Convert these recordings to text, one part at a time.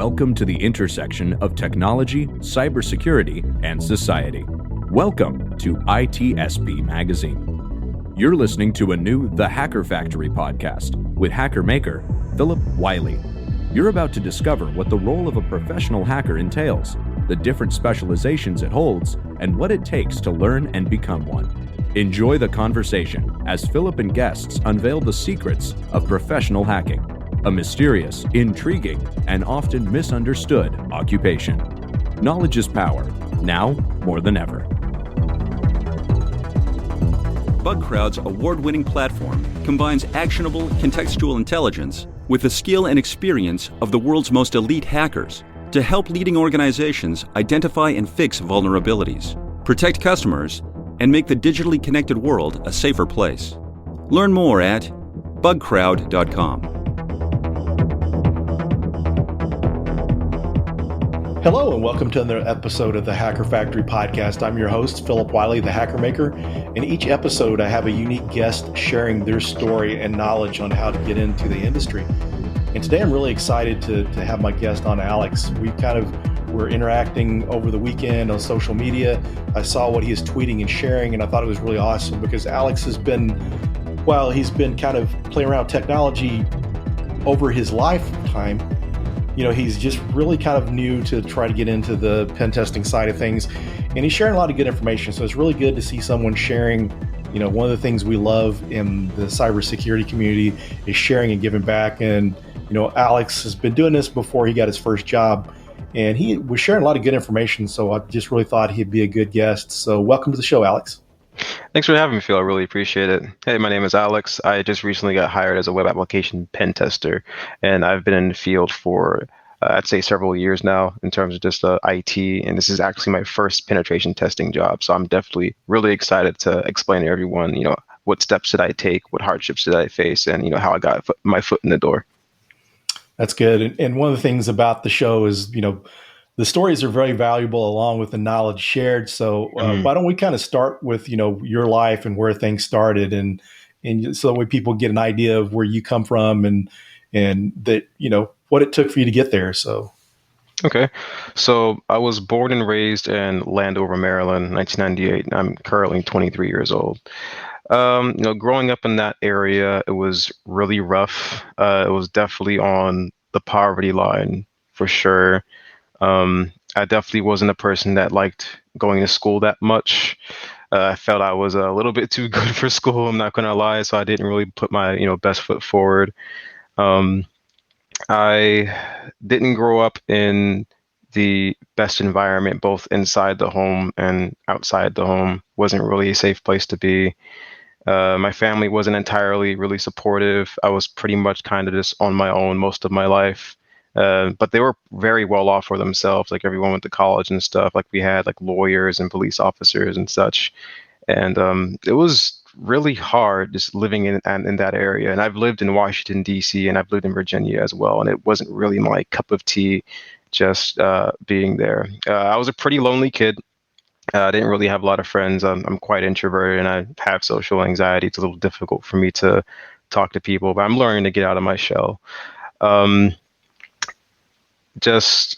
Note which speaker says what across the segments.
Speaker 1: Welcome to the intersection of technology, cybersecurity, and society. Welcome to ITSP Magazine. You're listening to a new The Hacker Factory podcast with hacker maker Phillip Wylie. You're about to discover what the role of a professional hacker entails, the different specializations it holds, and what it takes to learn and become one. Enjoy the conversation as Phillip and guests unveil the secrets of professional hacking, a mysterious, intriguing, and often misunderstood occupation. Knowledge is power, now more than ever.
Speaker 2: BugCrowd's award-winning platform combines actionable contextual intelligence with the skill and experience of the world's most elite hackers to help leading organizations identify and fix vulnerabilities, protect customers, and make the digitally connected world a safer place. Learn more at bugcrowd.com.
Speaker 3: Hello and welcome to another episode of the Hacker Factory podcast. I'm your host, Phillip Wylie, the Hacker Maker. In each episode, I have a unique guest sharing their story and knowledge on how to get into the industry. And today I'm really excited to have my guest on, Alex. We're interacting over the weekend on social media. I saw what he is tweeting and sharing, and I thought it was really awesome because Alex has been, he's been kind of playing around with technology over his lifetime. You know, he's just really kind of new to try to get into the pen testing side of things, and he's sharing a lot of good information. So it's really good to see someone sharing. You know, one of the things we love in the cybersecurity community is sharing and giving back. And, you know, Alex has been doing this before he got his first job, and he was sharing a lot of good information. So I just really thought he'd be a good guest. So welcome to the show, Alex.
Speaker 4: Thanks for having me, Phil. I really appreciate it. Hey, my name is Alex. I just recently got hired as a web application pen tester, and I've been in the field for, I'd say, several years now in terms of just IT, and this is actually my first penetration testing job. So I'm definitely really excited to explain to everyone, you know, what steps did I take, what hardships did I face, and, you know, how I got my foot in the door.
Speaker 3: That's good. And one of the things about the show is, you know, the stories are very valuable along with the knowledge shared. So why don't we kind of start with, you know, your life and where things started, and so that way people get an idea of where you come from and that, you know, what it took for you to get there. So.
Speaker 4: Okay. So I was born and raised in Landover, Maryland, 1998. I'm currently 23 years old. You know, growing up in that area, it was really rough. It was definitely on the poverty line for sure. I definitely wasn't a person that liked going to school that much. I felt I was a little bit too good for school, I'm not going to lie, so I didn't really put my, you know, best foot forward. I didn't grow up in the best environment, both inside the home and outside the home. Wasn't really a safe place to be. My family wasn't entirely really supportive. I was pretty much kind of just on my own most of my life. But they were very well off for themselves. Like, everyone went to college and stuff. Like, we had like lawyers and police officers and such. And it was really hard just living in that area. And I've lived in Washington, D.C., and I've lived in Virginia as well. And it wasn't really my cup of tea just being there. I was a pretty lonely kid. I didn't really have a lot of friends. I'm quite introverted, and I have social anxiety. It's a little difficult for me to talk to people, but I'm learning to get out of my shell. Just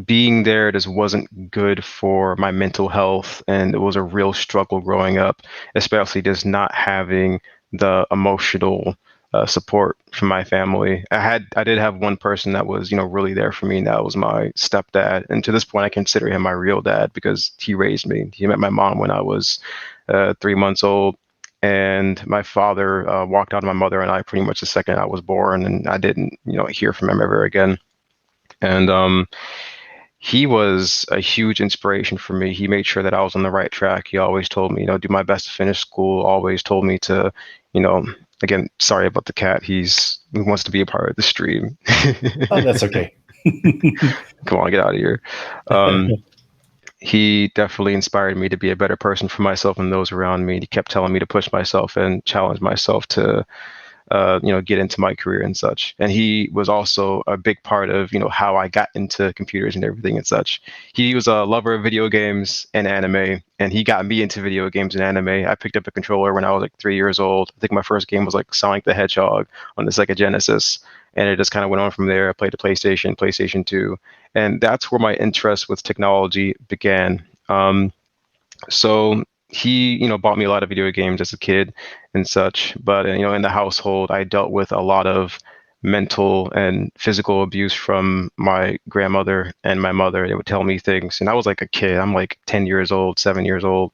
Speaker 4: being there just wasn't good for my mental health, and it was a real struggle growing up, especially just not having the emotional support from my family. I did have one person that was, you know, really there for me, and that was my stepdad. And to this point, I consider him my real dad because he raised me. He met my mom when I was 3 months old. And my father walked out on my mother and I pretty much the second I was born, and I didn't, you know, hear from him ever again. And he was a huge inspiration for me. He made sure that I was on the right track. He always told me, you know, do my best to finish school. Always told me to, you know, again, sorry about the cat. He wants to be a part of the stream.
Speaker 3: Oh, that's okay.
Speaker 4: Come on, get out of here. He definitely inspired me to be a better person for myself and those around me. He kept telling me to push myself and challenge myself to get into my career and such. And he was also a big part of, you know, how I got into computers and everything and such. He was a lover of video games and anime, and he got me into video games and anime. I picked up a controller when I was like 3 years old. I think my first game was like Sonic the Hedgehog on the Sega Genesis. And it just kind of went on from there. I played the PlayStation 2, and that's where my interest with technology began. So he, bought me a lot of video games as a kid and such. But, in the household, I dealt with a lot of mental and physical abuse from my grandmother and my mother. They would tell me things, and I was like a kid. I'm like 10 years old, 7 years old,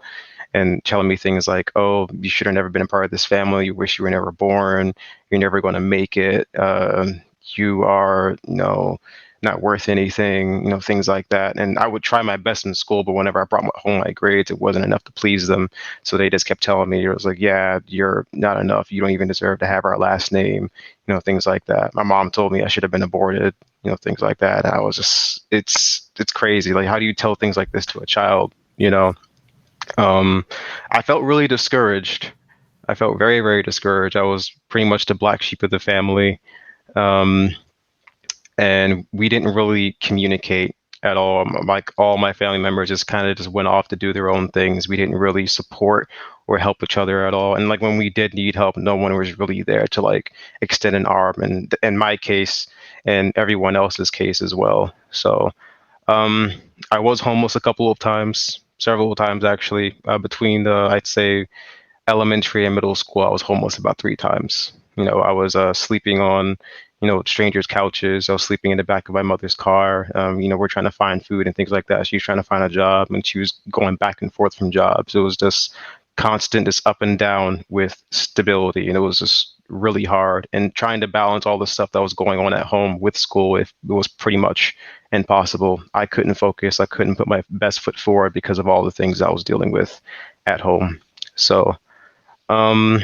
Speaker 4: and telling me things like, "Oh, you should have never been a part of this family. You wish you were never born. You're never going to make it. You are, not worth anything," things like that. And I would try my best in school, but whenever I brought home my grades, it wasn't enough to please them. So they just kept telling me, it was like, "Yeah, you're not enough. You don't even deserve to have our last name," things like that. My mom told me I should have been aborted, things like that. And I was just, it's crazy. Like, how do you tell things like this to a child? I felt really discouraged. I felt very, very discouraged. I was pretty much the black sheep of the family. Um, and we didn't really communicate at all. Like, all my family members just kind of just went off to do their own things. We didn't really support or help each other at all. And like, when we did need help, no one was really there to like extend an arm. And in my case, and everyone else's case as well. So um, I was homeless a couple of times, several times actually, between I'd say elementary and middle school. I was homeless about 3 times. I was sleeping on, strangers' couches. I was sleeping in the back of my mother's car. We're trying to find food and things like that. She was trying to find a job, and she was going back and forth from jobs. It was just constant, just up and down with stability, and it was just really hard. And trying to balance all the stuff that was going on at home with school, it was pretty much impossible. I couldn't focus. I couldn't put my best foot forward because of all the things I was dealing with at home. So, um,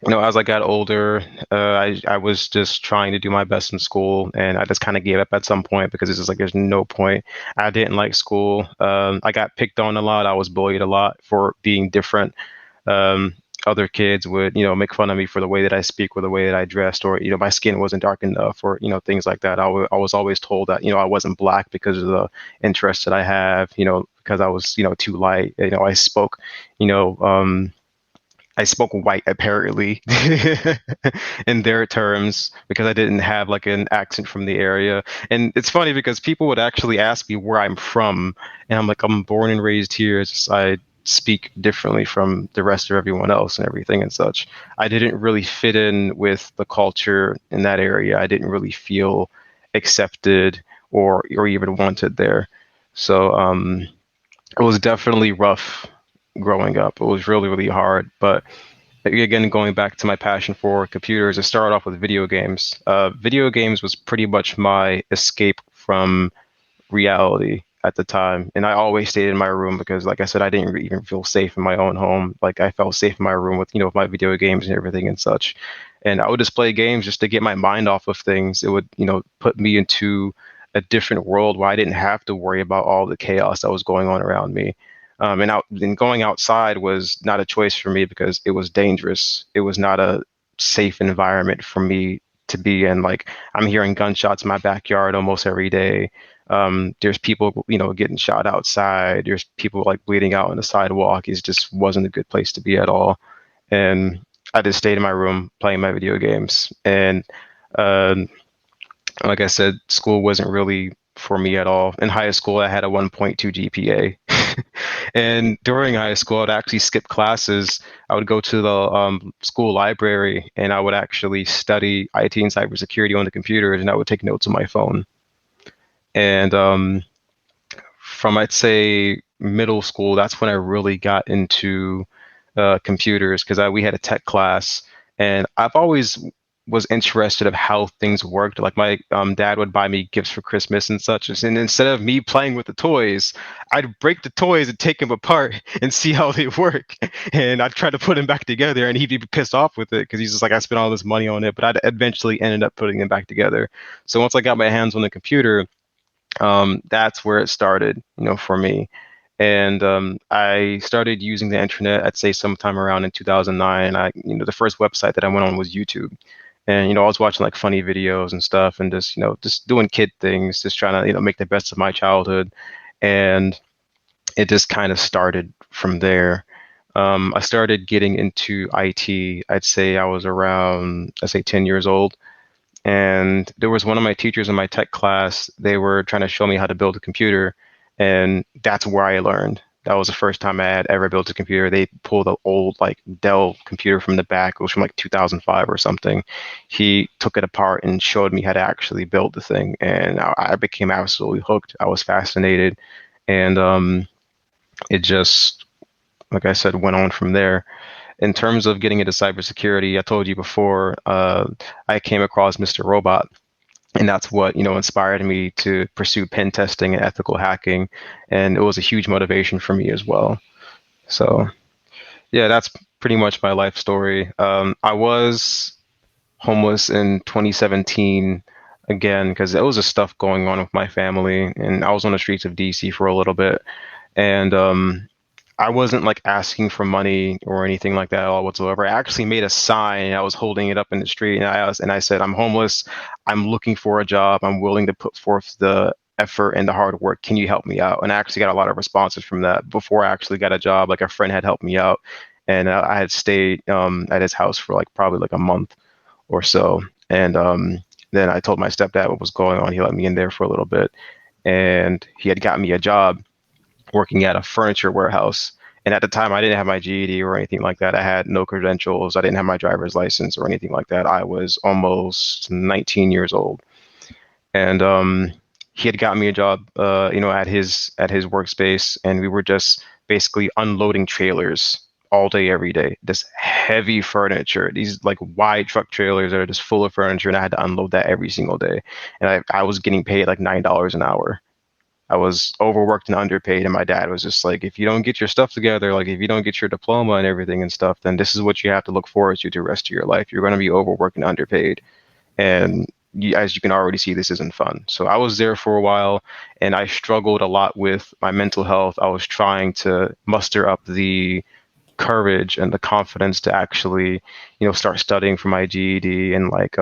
Speaker 4: as I got older, I was just trying to do my best in school, and I just kind of gave up at some point because it's just like there's no point. I didn't like school. I got picked on a lot. I was bullied a lot for being different. Um, Other kids would, make fun of me for the way that I speak or the way that I dressed, or my skin wasn't dark enough, or things like that. I was always told that I wasn't black because of the interests that I have, because I was too light. I spoke, you know. I spoke white apparently in their terms because I didn't have like an accent from the area. And it's funny because people would actually ask me where I'm from, and I'm like, I'm born and raised here. It's just I speak differently from the rest of everyone else and everything and such. I didn't really fit in with the culture in that area. I didn't really feel accepted or even wanted there. So it was definitely rough growing up. It was really, really hard. But again, going back to my passion for computers, it started off with video games. Video games was pretty much my escape from reality at the time. And I always stayed in my room because, like I said, I didn't even feel safe in my own home. Like, I felt safe in my room with, with my video games and everything and such. And I would just play games just to get my mind off of things. It would, put me into a different world where I didn't have to worry about all the chaos that was going on around me. And going outside was not a choice for me because it was dangerous. It was not a safe environment for me to be in. Like, I'm hearing gunshots in my backyard almost every day. There's people, getting shot outside. There's people like bleeding out on the sidewalk. It just wasn't a good place to be at all. And I just stayed in my room playing my video games. And like I said, school wasn't really for me at all. In high school, I had a 1.2 GPA. And during high school, I'd actually skip classes. I would go to the school library, and I would actually study IT and cybersecurity on the computers, and I would take notes on my phone. And from, I'd say, middle school, that's when I really got into computers because we had a tech class, and I've always was interested of how things worked. Like, my dad would buy me gifts for Christmas and such. And instead of me playing with the toys, I'd break the toys and take them apart and see how they work. And I'd try to put them back together, and he'd be pissed off with it because he's just like, I spent all this money on it, but I'd eventually ended up putting them back together. So once I got my hands on the computer, that's where it started, for me. And I started using the internet, I'd say sometime around in 2009. The first website that I went on was YouTube. And, I was watching like funny videos and stuff and just doing kid things, just trying to, make the best of my childhood. And it just kind of started from there. I started getting into IT. I'd say I was around, 10 years old. And there was one of my teachers in my tech class, they were trying to show me how to build a computer. And that's where I learned. That was the first time I had ever built a computer. They pulled an old like Dell computer from the back. It was from like 2005 or something. He took it apart and showed me how to actually build the thing. And I became absolutely hooked. I was fascinated. And it just, like I said, went on from there. In terms of getting into cybersecurity, I told you before, I came across Mr. Robot, and that's what inspired me to pursue pen testing and ethical hacking, and it was a huge motivation for me as well. So yeah, that's pretty much my life story. I was homeless in 2017 again because there was just stuff going on with my family, and I was on the streets of DC for a little bit, and I wasn't like asking for money or anything like that at all whatsoever. I actually made a sign and I was holding it up in the street, and I said, I'm homeless. I'm looking for a job. I'm willing to put forth the effort and the hard work. Can you help me out? And I actually got a lot of responses from that before I actually got a job. Like a friend had helped me out, and I had stayed at his house for like probably like a month or so. And then I told my stepdad what was going on. He let me in there for a little bit, and he had got me a job working at a furniture warehouse. And at the time, I didn't have my GED or anything like that. I had no credentials. I didn't have my driver's license or anything like that. I was almost 19 years old. And he had got me a job, at his workspace, and we were just basically unloading trailers all day, every day. This heavy furniture, these like wide truck trailers that are just full of furniture, and I had to unload that every single day. And I was getting paid like $9 an hour. I was overworked and underpaid, and my dad was just like, if you don't get your stuff together, like if you don't get your diploma and everything and stuff, then this is what you have to look forward to the rest of your life. You're going to be overworked and underpaid. And as you can already see, this isn't fun. So I was there for a while, and I struggled a lot with my mental health. I was trying to muster up the courage and the confidence to actually, start studying for my GED and like,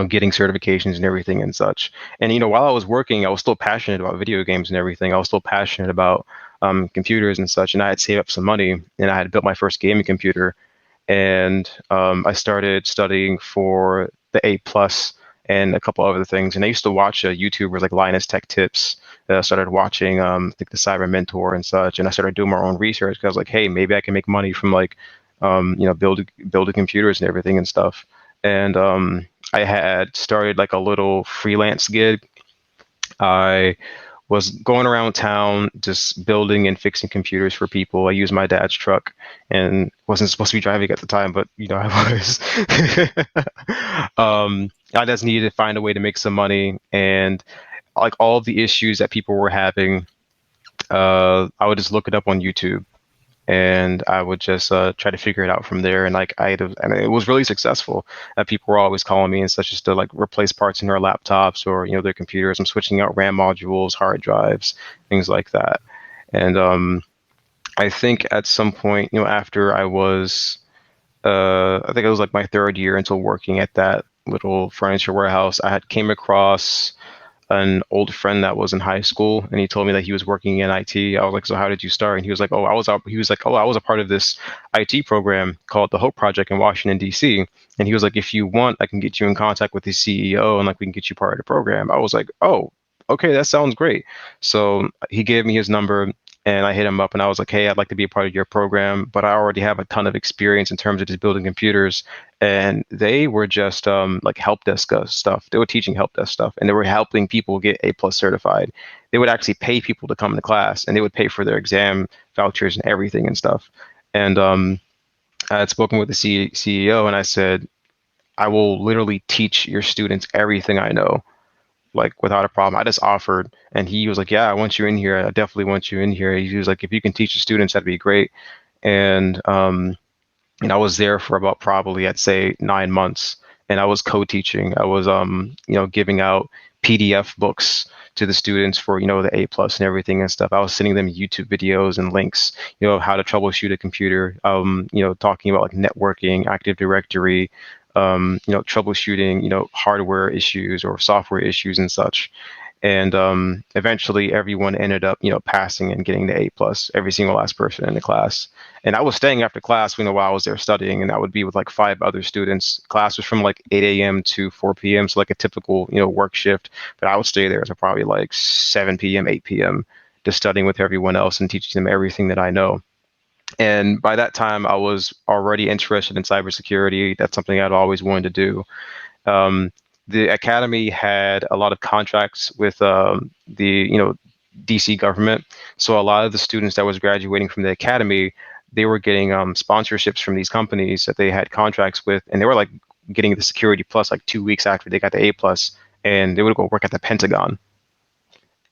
Speaker 4: getting certifications and everything and such. And, while I was working, I was still passionate about video games and everything. I was still passionate about computers and such. And I had saved up some money, and I had built my first gaming computer. And I started studying for the A plus and a couple other things. And I used to watch YouTubers like Linus Tech Tips. I started watching, I think the Cyber Mentor and such. And I started doing my own research because I was like, hey, maybe I can make money from like, building computers and everything and stuff. And I had started like a little freelance gig. I was going around town just building and fixing computers for people. I used my dad's truck and wasn't supposed to be driving at the time, but I was. I just needed to find a way to make some money, and like all of the issues that people were having, I would just look it up on YouTube. And I would just try to figure it out from there. And like and it was really successful. People were always calling me and such as to like replace parts in their laptops or their computers. I'm switching out RAM modules, hard drives, things like that. And I think at some point, after I was, I think it was like my third year into working at that little furniture warehouse, I had came across an old friend that was in high school, and he told me that he was working in IT. I was like, so how did you start? And he was like, I was a part of this IT program called the Hope Project in Washington, DC. And he was like, if you want, I can get you in contact with the CEO and like we can get you part of the program. I was like, oh, okay, that sounds great. So he gave me his number, and I hit him up and I was like, hey, I'd like to be a part of your program, but I already have a ton of experience in terms of just building computers. And they were just like help desk stuff. They were teaching help desk stuff, and they were helping people get A+ certified. They would actually pay people to come to class, and they would pay for their exam vouchers and everything and stuff. And I had spoken with the CEO, and I said, I will literally teach your students everything I know, like without a problem. I just offered, and he was like, yeah, I want you in here. I definitely want you in here. He was like, if you can teach the students, that'd be great. And I was there for about probably, I'd say 9 months, and I was co-teaching. I was, giving out PDF books to the students for, the A+ and everything and stuff. I was sending them YouTube videos and links, how to troubleshoot a computer, talking about like networking, Active Directory, troubleshooting, hardware issues or software issues and such. And eventually everyone ended up, passing and getting the A+, every single last person in the class. And I was staying after class, while I was there studying, and I would be with like 5 other students. Class was from like 8 a.m. to 4 p.m. So like a typical, work shift. But I would stay there until probably like 7 p.m., 8 p.m., just studying with everyone else and teaching them everything that I know. And by that time, I was already interested in cybersecurity. That's something I'd always wanted to do. The academy had a lot of contracts with the DC government. So a lot of the students that was graduating from the academy, they were getting sponsorships from these companies that they had contracts with, and they were like getting the security plus like 2 weeks after they got the A+, and they would go work at the Pentagon.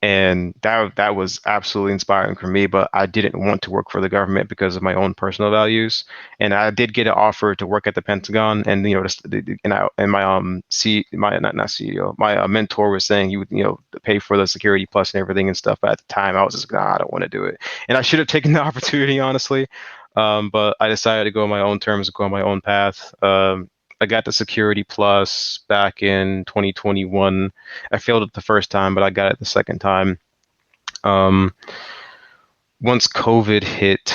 Speaker 4: And that was absolutely inspiring for me, but I didn't want to work for the government because of my own personal values. And I did get an offer to work at the Pentagon, and my not CEO, my mentor was saying he would pay for the security plus and everything and stuff. But at the time, I was just I don't want to do it, and I should have taken the opportunity, honestly. But I decided to go on my own terms, go on my own path. I got the security plus back in 2021. I failed it the first time, but I got it the second time. Once COVID hit,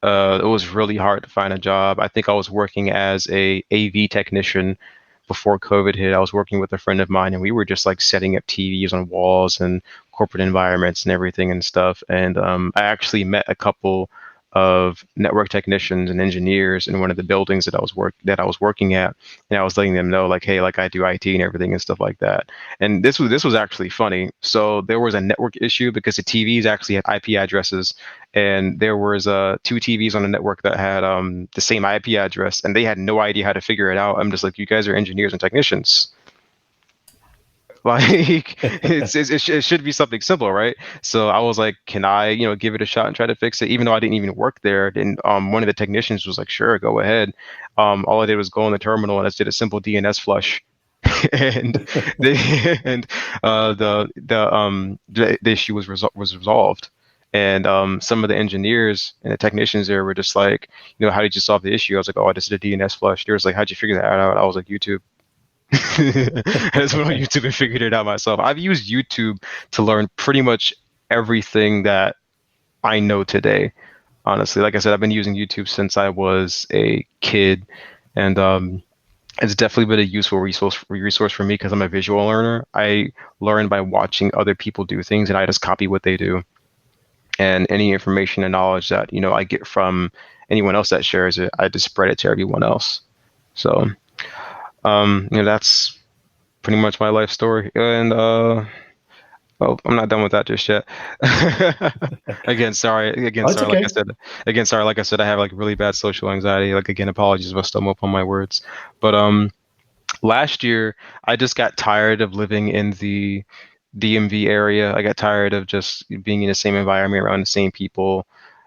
Speaker 4: it was really hard to find a job. I think I was working as a AV technician before COVID hit. I was working with a friend of mine, and we were just like setting up TVs on walls and corporate environments and everything and stuff. And I actually met a couple of network technicians and engineers in one of the buildings that I was working at, and I was letting them know like, hey, like I do IT and everything and stuff like that. And this was actually funny. So there was a network issue because the TVs actually had IP addresses, and there was 2 TVs on the network that had the same IP address, and they had no idea how to figure it out. I'm just like, you guys are engineers and technicians. Like it should be something simple, right? So I was like, can I, give it a shot and try to fix it? Even though I didn't even work there, then one of the technicians was like, sure, go ahead. All I did was go in the terminal and I did a simple DNS flush, and the issue was resolved. And some of the engineers and the technicians there were just like, how did you solve the issue? I was like, oh, I just did a DNS flush. They was like, how'd you figure that out? I was like, YouTube. I just went on YouTube and figured it out myself. I've used YouTube to learn pretty much everything that I know today. Honestly, like I said, I've been using YouTube since I was a kid, and it's definitely been a useful resource for me because I'm a visual learner. I learn by watching other people do things, and I just copy what they do. And any information and knowledge that I get from anyone else that shares it, I just spread it to everyone else. So. That's pretty much my life story. And I'm not done with that just yet. Sorry, like I said, I have like really bad social anxiety. Like, again, apologies if I stumble upon my words. But last year I just got tired of living in the DMV area. I got tired of just being in the same environment around the same people.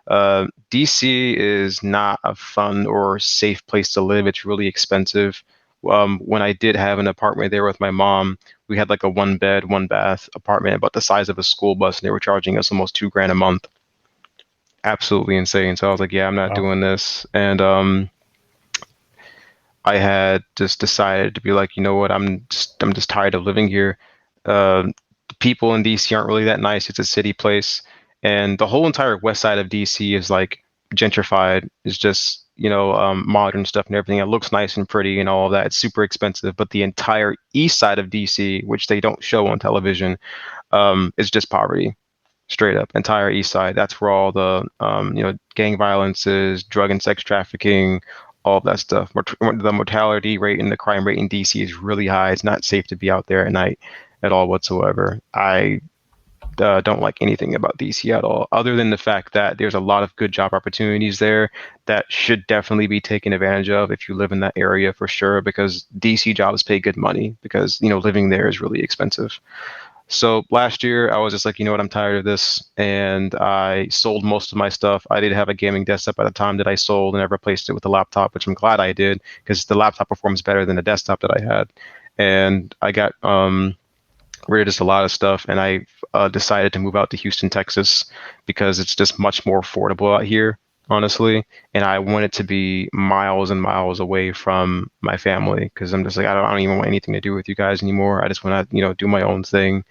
Speaker 4: DC is not a fun or safe place to live. It's really expensive. When I did have an apartment there with my mom, we had like a 1-bed, 1-bath apartment about the size of a school bus, and they were charging us almost $2,000 a month. Absolutely insane. So I was like, yeah, I'm not doing this. And I had just decided to be like, you know what, I'm just tired of living here. People in DC aren't really that nice. It's a city place, and the whole entire west side of DC is like gentrified. It's just modern stuff and everything. It looks nice and pretty and all of that. It's super expensive, but the entire east side of DC, which they don't show on television, is just poverty, straight up. Entire east side. That's where all the gang violence is, drug and sex trafficking, all of that stuff. The mortality rate and the crime rate in DC is really high. It's not safe to be out there at night at all whatsoever. I don't like anything about DC at all, other than the fact that there's a lot of good job opportunities there that should definitely be taken advantage of if you live in that area, for sure, because DC jobs pay good money because, living there is really expensive. So last year I was just like, I'm tired of this, and I sold most of my stuff. I did have a gaming desktop at the time that I sold, and I replaced it with a laptop, which I'm glad I did because the laptop performs better than the desktop that I had. And I got rid of just a lot of stuff, and I decided to move out to Houston, Texas, because it's just much more affordable out here, honestly. And I want it to be miles and miles away from my family, because I'm just like, I don't even want anything to do with you guys anymore. I just want to, do my own thing.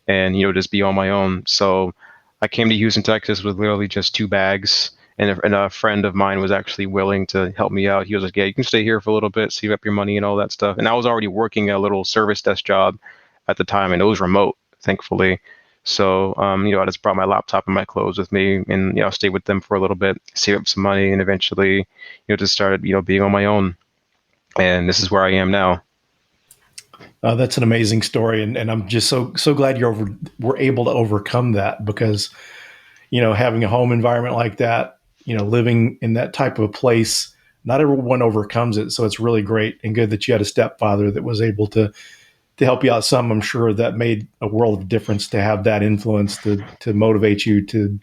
Speaker 4: and just be on my own. So I came to Houston, Texas with literally just 2 bags. And a friend of mine was actually willing to help me out. He was like, yeah, you can stay here for a little bit, save up your money and all that stuff. And I was already working a little service desk job at the time, and it was remote, thankfully. So, I just brought my laptop and my clothes with me, and, stayed with them for a little bit, save up some money, and eventually, just started, being on my own. And this is where I am now.
Speaker 3: That's an amazing story. And I'm just so glad were able to overcome that, because, having a home environment like that, living in that type of a place, not everyone overcomes it. So it's really great and good that you had a stepfather that was able to help you out some. I'm sure that made a world of difference to have that influence to motivate you to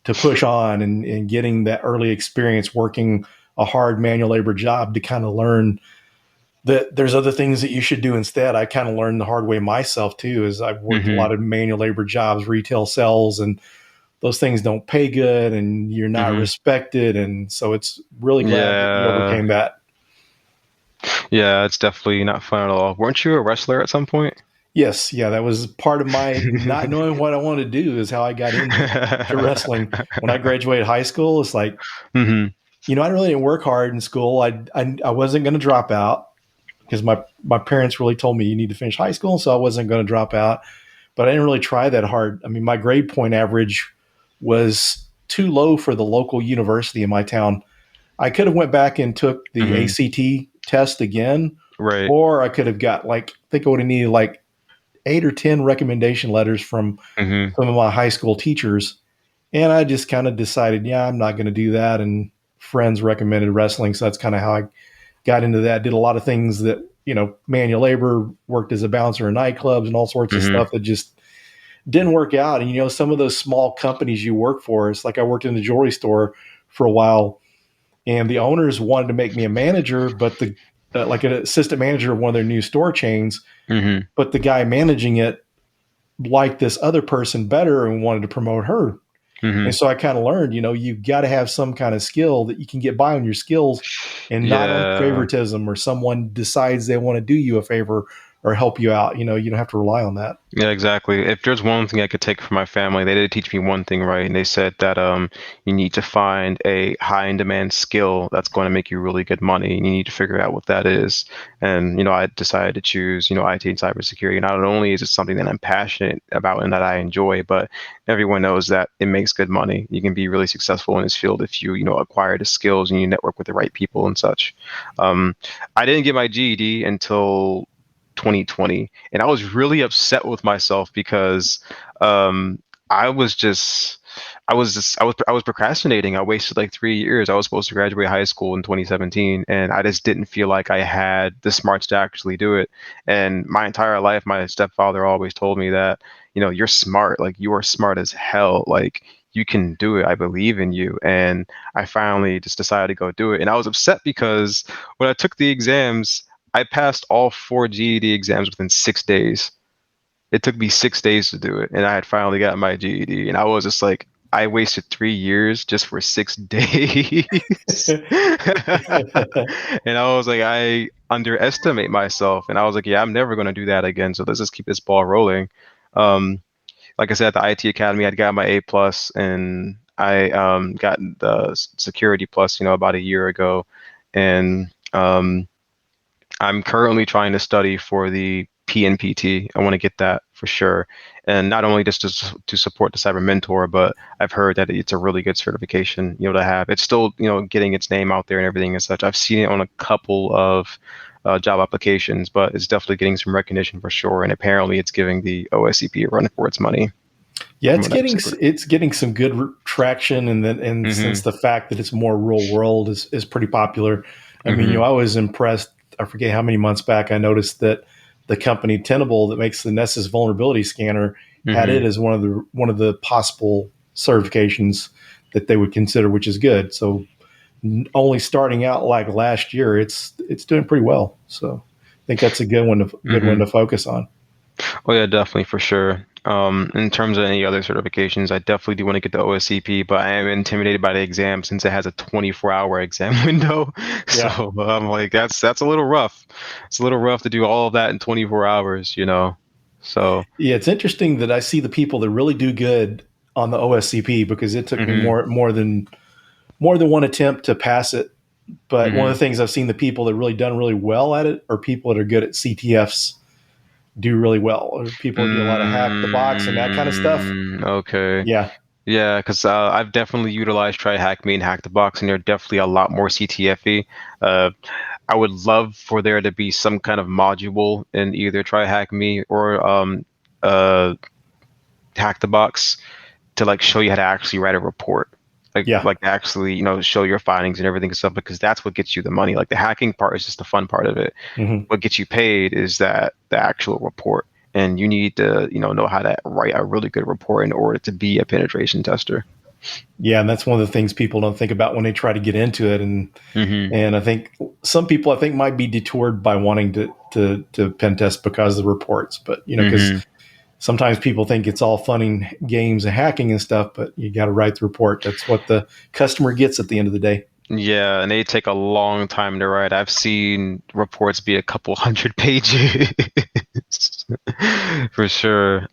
Speaker 3: push on, and getting that early experience working a hard manual labor job to kind of learn that there's other things that you should do instead. I kind of learned the hard way myself too, as I've worked a lot of manual labor jobs, retail sales, and those things don't pay good, and you're not respected. And so it's really glad that you overcame that.
Speaker 4: Yeah, it's definitely not fun at all. Weren't you a wrestler at some point?
Speaker 3: Yes. Yeah. That was part of my not knowing what I wanted to do, is how I got into wrestling. When I graduated high school, it's like, I really didn't work hard in school. I wasn't going to drop out, because my parents really told me you need to finish high school. So I wasn't going to drop out, but I didn't really try that hard. I mean, my grade point average was too low for the local university in my town. I could have went back and took the ACT test again,
Speaker 4: right?
Speaker 3: Or I could have got I think I would have needed 8 or 10 recommendation letters from some of my high school teachers. And I just kind of decided, yeah, I'm not going to do that. And friends recommended wrestling. So that's kind of how I got into that. Did a lot of things that, manual labor, worked as a bouncer in nightclubs and all sorts of stuff that just didn't work out. And, some of those small companies you work for, it's like I worked in the jewelry store for a while, and the owners wanted to make me a manager, but like an assistant manager of one of their new store chains. But the guy managing it liked this other person better and wanted to promote her. And so I kind of learned, you've got to have some kind of skill that you can get by on your skills, and not on favoritism, or someone decides they want to do you a favor or help you out. You don't have to rely on that.
Speaker 4: Yeah, exactly. If there's one thing I could take from my family, they did teach me one thing, right? And they said that you need to find a high in demand skill that's going to make you really good money, and you need to figure out what that is. And I decided to choose IT and cybersecurity. Not only is it something that I'm passionate about and that I enjoy, but everyone knows that it makes good money. You can be really successful in this field if you acquire the skills and you network with the right people and such. I didn't get my GED until 2020, and I was really upset with myself because I was procrastinating. I wasted 3 years. I was supposed to graduate high school in 2017, and I just didn't feel like I had the smarts to actually do it. And my entire life, my stepfather always told me that, you're smart. You are smart as hell. You can do it. I believe in you. And I finally just decided to go do it. And I was upset because when I took the exams, I passed all 4 GED exams within 6 days. It took me 6 days to do it, and I had finally gotten my GED. And I was just like, I wasted 3 years just for 6 days. And I was like, I underestimate myself. And I was like, yeah, I'm never going to do that again. So let's just keep this ball rolling. Like I said, at the IT Academy, I'd got my A+, and I got the Security Plus, about a year ago. And I'm currently trying to study for the PNPT. I want to get that for sure. And not only just to support the Cyber Mentor, but I've heard that it's a really good certification, to have. It's still, getting its name out there and everything and such. I've seen it on a couple of job applications, but it's definitely getting some recognition for sure. And apparently it's giving the OSCP a run for its money.
Speaker 3: Yeah, it's getting some good traction. And since the fact that it's more real world is pretty popular. I mean, I was impressed. I forget how many months back I noticed that the company Tenable that makes the Nessus vulnerability scanner had it as one of the possible certifications that they would consider, which is good. So only starting out last year, it's doing pretty well. So I think that's a good one to focus on.
Speaker 4: Oh yeah, definitely, for sure. In terms of any other certifications, I definitely do want to get the OSCP, but I am intimidated by the exam since it has a 24-hour exam window. Yeah. So I'm like, that's a little rough. It's a little rough to do all of that in 24 hours, So
Speaker 3: Yeah, it's interesting that I see the people that really do good on the OSCP because it took me
Speaker 4: hmm
Speaker 3: more than one attempt to pass it. But one of
Speaker 4: hmm
Speaker 3: the things I've seen the people that really done really well at it are people that are good at CTFs do really well, or people that do a lot of hack the box and that kind of stuff.
Speaker 4: Okay.
Speaker 3: Yeah,
Speaker 4: Yeah, because I've definitely utilized Try Hack Me and Hack the Box, and they're definitely a lot more CTF-y. I would love for there to be some kind of module in either Try Hack Me or uh, Hack the Box to like show you how to actually write a report.
Speaker 3: yeah,
Speaker 4: Like actually, show your findings and everything and stuff, because that's what gets you the money. Like the hacking part is just the fun part of it.
Speaker 3: hmm
Speaker 4: What gets you paid is that the actual report. And you need to, know how to write a really good report in order to be a penetration tester.
Speaker 3: yeah. And that's one of the things people don't think about when they try to get into it.
Speaker 4: hmm
Speaker 3: And I think some people might be detoured by wanting to pen test because of the reports, but because
Speaker 4: hmm
Speaker 3: sometimes people think it's all fun and games and hacking and stuff, but you got to write the report. That's what the customer gets at the end of the day.
Speaker 4: Yeah, and they take a long time to write. I've seen reports be a couple hundred pages for sure.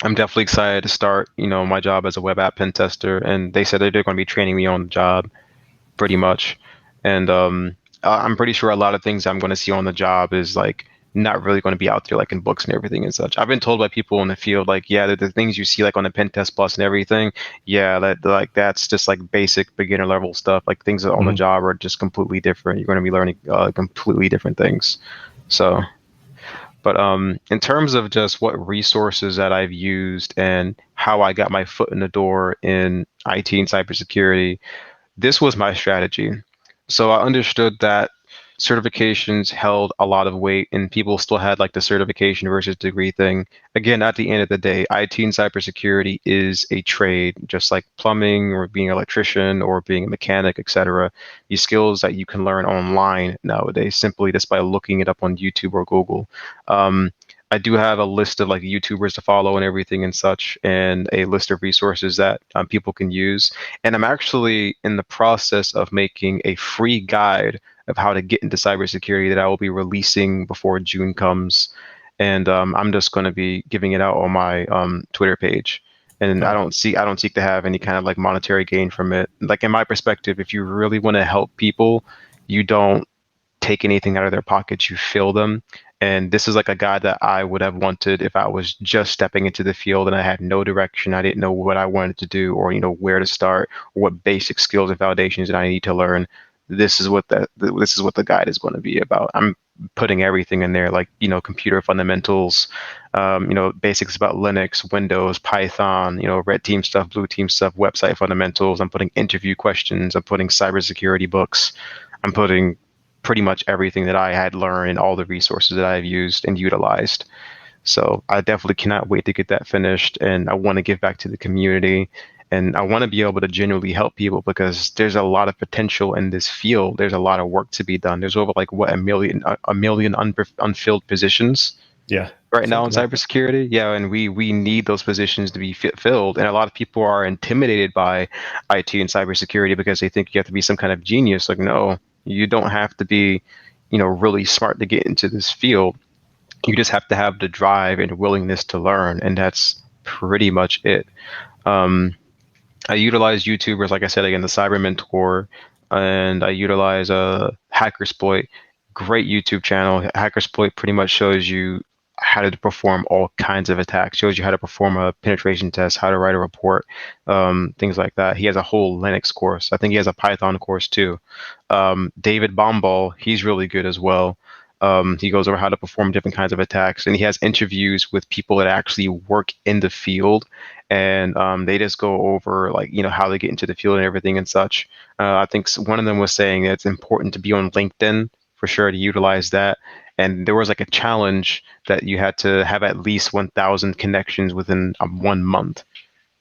Speaker 4: I'm definitely excited to start, my job as a web app pen tester, and they said that they're going to be training me on the job pretty much. And I'm pretty sure a lot of things I'm going to see on the job is like not really going to be out there like in books and everything and such. I've been told by people in the field like, yeah, the things you see like on the Pen Test Plus and everything, yeah, that's just like basic beginner level stuff. Like things on the
Speaker 3: Mhm.
Speaker 4: job are just completely different. You're going to be learning completely different things. So, but in terms of just what resources that I've used and how I got my foot in the door in IT and cybersecurity, this was my strategy. So I understood that certifications held a lot of weight and people still had like the certification versus degree thing. Again, at the end of the day, IT and cybersecurity is a trade, just like plumbing or being an electrician or being a mechanic, etc. These skills that you can learn online nowadays simply just by looking it up on YouTube or Google. Um, I do have a list of like YouTubers to follow and everything and such, and a list of resources that people can use. And I'm actually in the process of making a free guide of how to get into cybersecurity that I will be releasing before June comes. And I'm just going to be giving it out on my Twitter page. And
Speaker 3: Oh,
Speaker 4: I don't seek to have any kind of like monetary gain from it. Like in my perspective, if you really want to help people, you don't take anything out of their pockets, you fill them. And this is like a guy that I would have wanted if I was just stepping into the field and I had no direction. I didn't know what I wanted to do or, where to start or what basic skills and foundations that I need to learn. This is what the guide is going to be about. I'm putting everything in there, like, computer fundamentals, basics about Linux, Windows, Python, red team stuff, blue team stuff, website fundamentals. I'm putting interview questions. I'm putting cybersecurity books. I'm putting pretty much everything that I had learned and all the resources that I've used and utilized. So I definitely cannot wait to get that finished. And I want to give back to the community. And I want to be able to genuinely help people because there's a lot of potential in this field. There's a lot of work to be done. There's over like what a million unfilled positions
Speaker 3: yeah,
Speaker 4: right now in
Speaker 3: something like that.
Speaker 4: cybersecurity. Yeah, and we need those positions to be filled. And a lot of people are intimidated by IT and cybersecurity because they think you have to be some kind of genius. Like, no, you don't have to be, really smart to get into this field. You just have to have the drive and willingness to learn, and that's pretty much it. Um, I utilize YouTubers, like I said, again, the Cyber Mentor, and I utilize Hackersploit. Great YouTube channel. Hackersploit pretty much shows you how to perform all kinds of attacks, shows you how to perform a penetration test, how to write a report, things like that. He has a whole Linux course. I think he has a Python course too. David Bomball, he's really good as well. He goes over how to perform different kinds of attacks, and he has interviews with people that actually work in the field, and they just go over like how they get into the field and everything and such. I think one of them was saying that it's important to be on LinkedIn for sure to utilize that. And there was like a challenge that you had to have at least 1,000 connections within 1 month,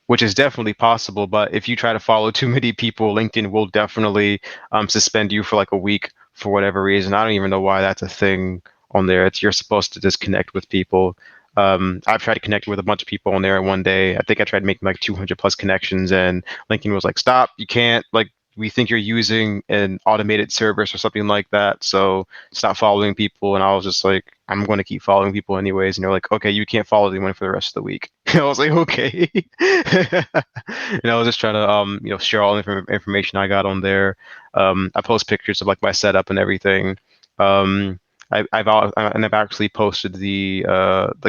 Speaker 4: which is definitely possible. But if you try to follow too many people, LinkedIn will definitely suspend you for like a week for whatever reason. I don't even know why that's a thing on there. You're supposed to just connect with people. I've tried to connect with a bunch of people on there in one day. I think I tried making like 200 plus connections, and LinkedIn was like, "Stop! You can't. Like, we think you're using an automated service or something like that, so stop following people. And I was just like, I'm going to keep following people anyways. And they're like, okay, you can't follow anyone for the rest of the week. I was like, okay. And I was just trying to share all the information I got on there. I post pictures of like my setup and everything. um I've actually posted the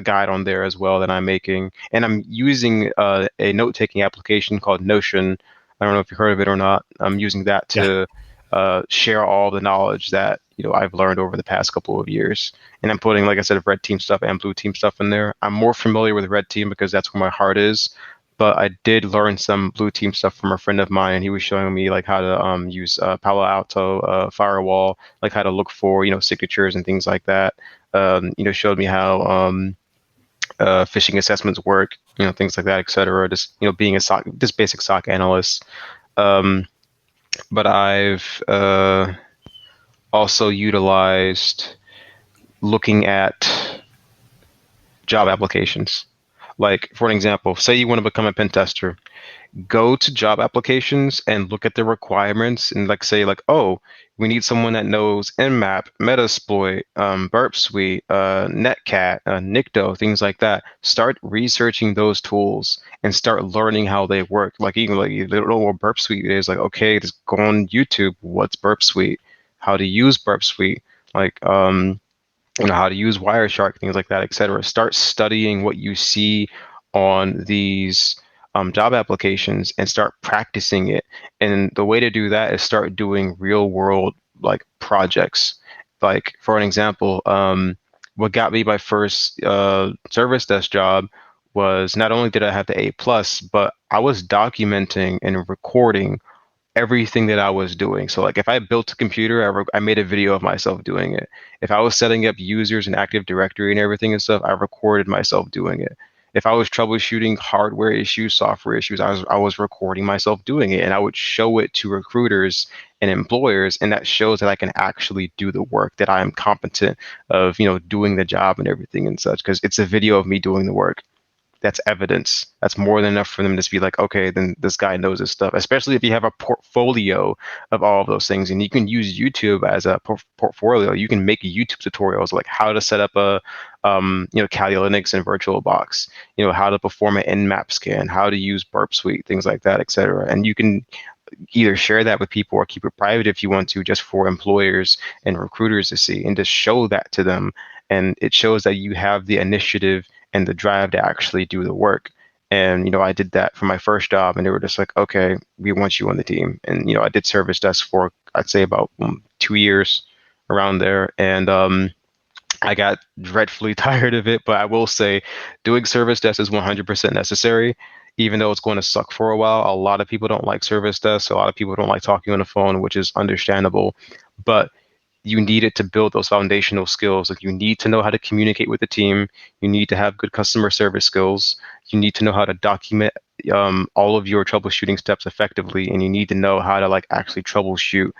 Speaker 4: guide on there as well that I'm making, and I'm using a note-taking application called Notion. I don't know if you've heard of it or not. I'm using that to share all the knowledge that I've learned over the past couple of years, and I'm putting, like I said, red team stuff and blue team stuff in there. I'm more familiar with red team because that's where my heart is, but I did learn some blue team stuff from a friend of mine, and he was showing me like how to use Palo Alto firewall, like how to look for signatures and things like that. Showed me how phishing assessments work, things like that, etc. Just being a SOC, just basic SOC analyst. But I've also utilized looking at job applications. Like, for an example, say you want to become a pen tester, go to job applications and look at the requirements and like say like, oh, we need someone that knows Nmap, Metasploit, Burp Suite, Netcat, Nikto, things like that. Start researching those tools and start learning how they work. Like, even like you don't know what Burp Suite is, like, okay, just go on YouTube. What's Burp Suite? How to use Burp Suite? Like, how to use Wireshark, things like that, etc. Start studying what you see on these job applications and start practicing it. And the way to do that is start doing real world like projects. Like, for an example, what got me my first service desk job was not only did I have the A+, but I was documenting and recording everything that I was doing. So like if I built a computer, I made a video of myself doing it. If I was setting up users in Active Directory and everything and stuff, I recorded myself doing it. If I was troubleshooting hardware issues, software issues, I was recording myself doing it, and I would show it to recruiters and employers, and that shows that I can actually do the work, that I am competent of doing the job and everything and such, because it's a video of me doing the work. That's evidence. That's more than enough for them to just be like, okay, then this guy knows his stuff. Especially if you have a portfolio of all of those things, and you can use YouTube as a portfolio. You can make YouTube tutorials like how to set up a, Kali Linux and VirtualBox. How to perform an Nmap scan, how to use Burp Suite, things like that, etc. And you can either share that with people or keep it private if you want to, just for employers and recruiters to see, and just show that to them. And it shows that you have the initiative and the drive to actually do the work. And, I did that for my first job, and they were just like, okay, we want you on the team. And, I did service desk for, I'd say about 2 years around there. And I got dreadfully tired of it, but I will say doing service desk is 100% necessary, even though it's going to suck for a while. A lot of people don't like service desk. A lot of people don't like talking on the phone, which is understandable. But you need it to build those foundational skills. Like, you need to know how to communicate with the team. You need to have good customer service skills. You need to know how to document all of your troubleshooting steps effectively, and you need to know how to like actually troubleshoot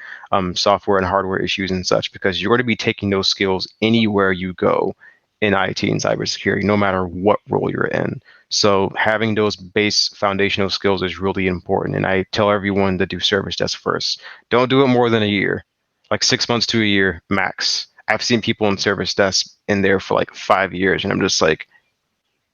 Speaker 4: software and hardware issues and such, because you're going to be taking those skills anywhere you go in IT and cybersecurity, no matter what role you're in. So having those base foundational skills is really important. And I tell everyone to do service desk first. Don't do it more than a year. Like 6 months to a year max. I've seen people in service desk in there for like 5 years, and I'm just like,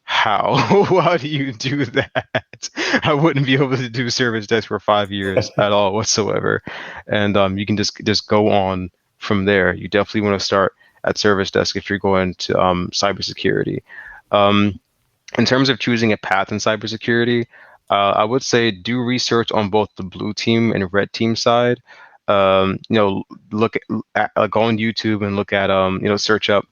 Speaker 4: how? How do you do that? I wouldn't be able to do service desk for 5 years at all whatsoever. And you can just go on from there. You definitely want to start at service desk if you're going to cybersecurity. In terms of choosing a path in cybersecurity, I would say do research on both the blue team and red team side. Look at go on YouTube and look at search up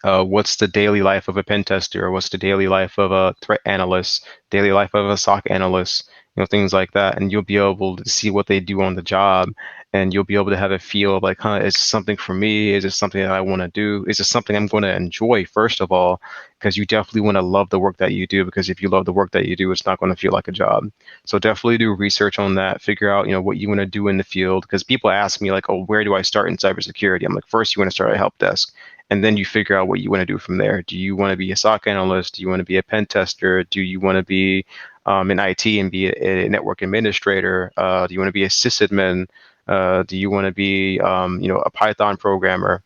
Speaker 4: what's the daily life of a pen tester, or what's the daily life of a threat analyst, daily life of a SOC analyst, things like that, and you'll be able to see what they do on the job, and you'll be able to have a feel of like, is this something for me? Is this something that I want to do? Is this something I'm going to enjoy, first of all? Because you definitely want to love the work that you do, because if you love the work that you do, it's not going to feel like a job. So definitely do research on that, figure out, what you want to do in the field, because people ask me like, oh, where do I start in cybersecurity? I'm like, first you want to start at help desk, and then you figure out what you want to do from there. Do you want to be a SOC analyst? Do you want to be a pen tester? Do you want to be in IT and be a network administrator? Do you want to be a sysadmin? Do you want to be, a Python programmer?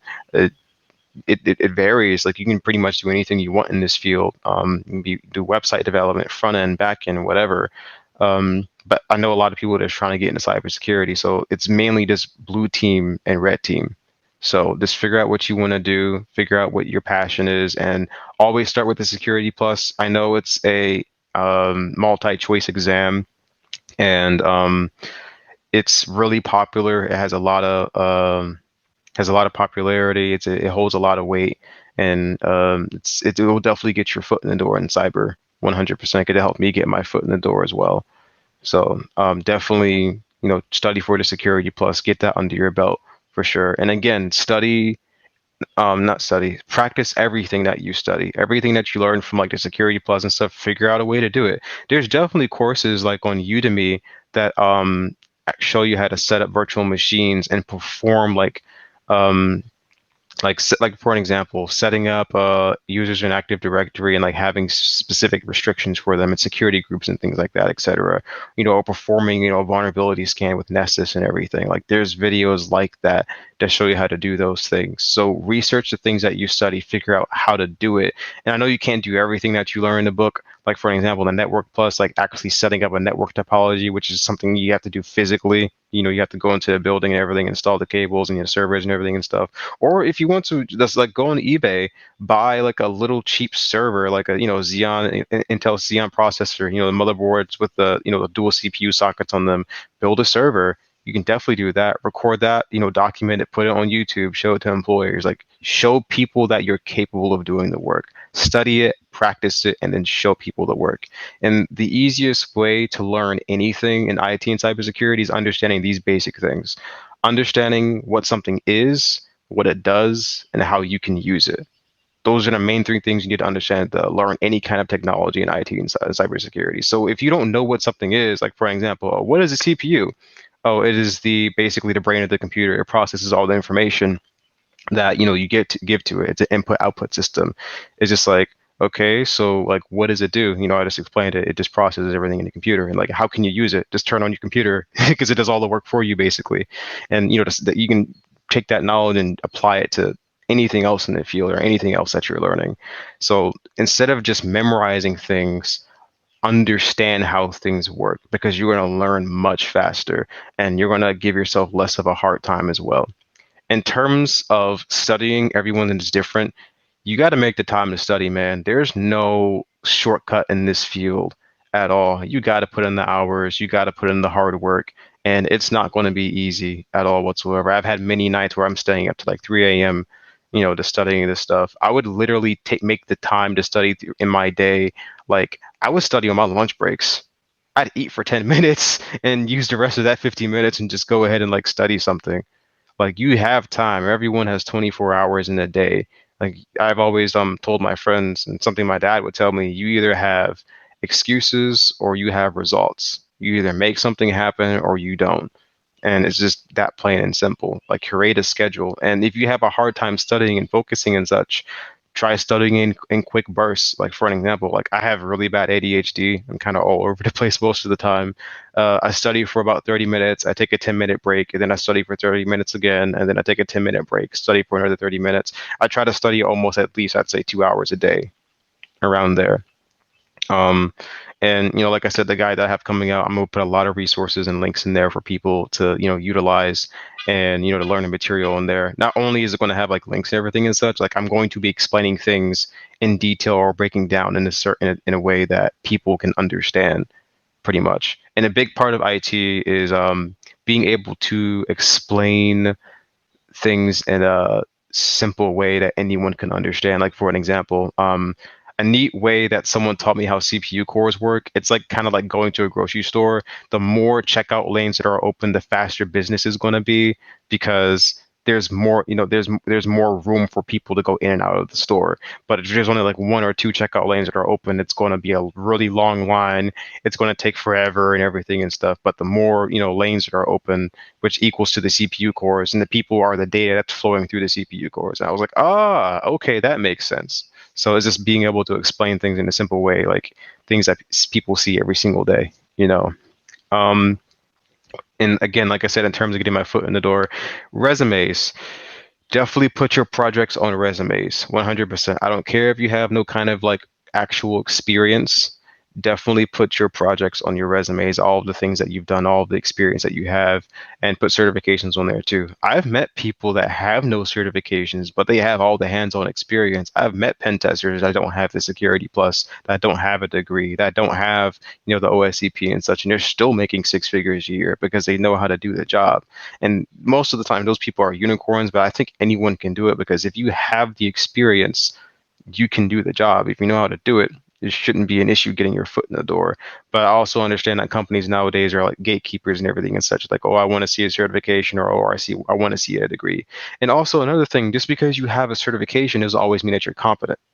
Speaker 4: It varies. Like, you can pretty much do anything you want in this field. You can do website development, front end, back end, whatever. But I know a lot of people that are trying to get into cybersecurity, so it's mainly just blue team and red team. So just figure out what you want to do, figure out what your passion is, and always start with the Security Plus. I know it's a multi-choice exam, and it's really popular. It has a lot of popularity. It holds a lot of weight, and it will definitely get your foot in the door in cyber. 100% could help me get my foot in the door as well. So definitely, study for the Security Plus, get that under your belt for sure. And again, practice everything that you study, everything that you learn from like the Security Plus and stuff. Figure out a way to do it. There's definitely courses like on Udemy that show you how to set up virtual machines and perform like for an example, setting up users in Active Directory and like having specific restrictions for them and security groups and things like that, etc. Or performing a vulnerability scan with Nessus and everything. Like, there's videos like that show you how to do those things. So research the things that you study, figure out how to do it. And I know you can't do everything that you learn in the book. Like, for an example, the Network Plus, like actually setting up a network topology, which is something you have to do physically. You have to go into a building and everything, install the cables and your servers and everything and stuff. Or if you want to just like go on eBay, buy like a little cheap server, like a Xeon Intel Xeon processor, the motherboards with the the dual CPU sockets on them. Build a server. You can definitely do that. Record that, document it, put it on YouTube, show it to employers. Like, show people that you're capable of doing the work. Study it, practice it, and then show people the work. And the easiest way to learn anything in IT and cybersecurity is understanding these basic things. Understanding what something is, what it does, and how you can use it. Those are the main three things you need to understand to learn any kind of technology in IT and cybersecurity. So if you don't know what something is, like for example, what is a CPU? Oh, it is basically the brain of the computer. It processes all the information that you get to give to it. It's an input-output system. It's just like, okay, so like, what does it do? I just explained it. It just processes everything in the computer. And like, how can you use it? Just turn on your computer because it does all the work for you basically. And that you can take that knowledge and apply it to anything else in the field or anything else that you're learning. So instead of just memorizing things, understand how things work, because you're going to learn much faster and you're going to give yourself less of a hard time as well. In terms of studying, everyone is different. You got to make the time to study, man. There's no shortcut in this field at all. You got to put in the hours, you got to put in the hard work, and it's not going to be easy at all whatsoever. I've had many nights where I'm staying up to like 3 a.m. To studying this stuff. I would literally make the time to study in my day. Like, I would study on my lunch breaks. I'd eat for 10 minutes and use the rest of that 15 minutes and just go ahead and like study something. Like, you have time. Everyone has 24 hours in a day. Like, I've always told my friends, and something my dad would tell me, you either have excuses or you have results. You either make something happen or you don't. And it's just that plain and simple. Like, create a schedule. And if you have a hard time studying and focusing and such, try studying in quick bursts. Like, for an example, like, I have really bad ADHD. I'm kind of all over the place most of the time. I study for about 30 minutes. I take a 10-minute break, and then I study for 30 minutes again, and then I take a 10-minute break, study for another 30 minutes. I try to study almost at least, I'd say, 2 hours a day, around there. And like I said, the guide that I have coming out, I'm gonna put a lot of resources and links in there for people to utilize and to learn the material in there. Not only is it going to have like links and everything and such, like, I'm going to be explaining things in detail or breaking down in a way that people can understand, pretty much. And a big part of IT is being able to explain things in a simple way that anyone can understand. Like, for an example, a neat way that someone taught me how CPU cores work. It's like kind of like going to a grocery store. The more checkout lanes that are open, the faster business is going to be, because there's more, there's more room for people to go in and out of the store. But if there's only like 1 or 2 checkout lanes that are open, it's going to be a really long line. It's going to take forever and everything and stuff. But the more, lanes that are open, which equals to the CPU cores, and the people are the data that's flowing through the CPU cores. And I was like, okay, that makes sense. So it's just being able to explain things in a simple way, like things that people see every single day, you know. Um, and again, like I said, in terms of getting my foot in the door, resumes. Definitely put your projects on resumes, 100%. I don't care if you have no kind of like actual experience. Definitely put your projects on your resumes, all of the things that you've done, all of the experience that you have, and put certifications on there too. I've met people that have no certifications, but they have all the hands-on experience. I've met pen testers that don't have the Security Plus, that don't have a degree, that don't have, the OSCP and such, and they're still making six figures a year because they know how to do the job. And most of the time, those people are unicorns, but I think anyone can do it because if you have the experience, you can do the job. If you know how to do it, it shouldn't be an issue getting your foot in the door. But I also understand that companies nowadays are like gatekeepers and everything and such. Like, oh, I want to see a certification, or I want to see a degree. And also another thing, just because you have a certification doesn't always mean that you're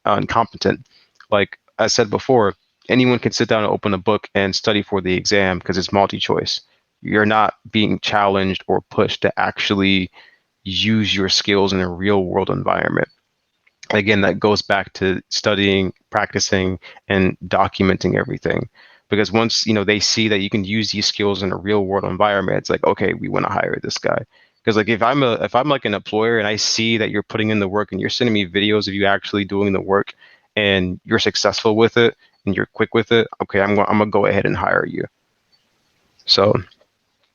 Speaker 4: incompetent. Like I said before, anyone can sit down and open a book and study for the exam because it's multi-choice. You're not being challenged or pushed to actually use your skills in a real world environment. Again, that goes back to studying, practicing, and documenting everything. Because once they see that you can use these skills in a real world environment, it's like, okay, we want to hire this guy. Because like if I'm like an employer and I see that you're putting in the work and you're sending me videos of you actually doing the work and you're successful with it and you're quick with it, okay, I'm gonna go ahead and hire you. So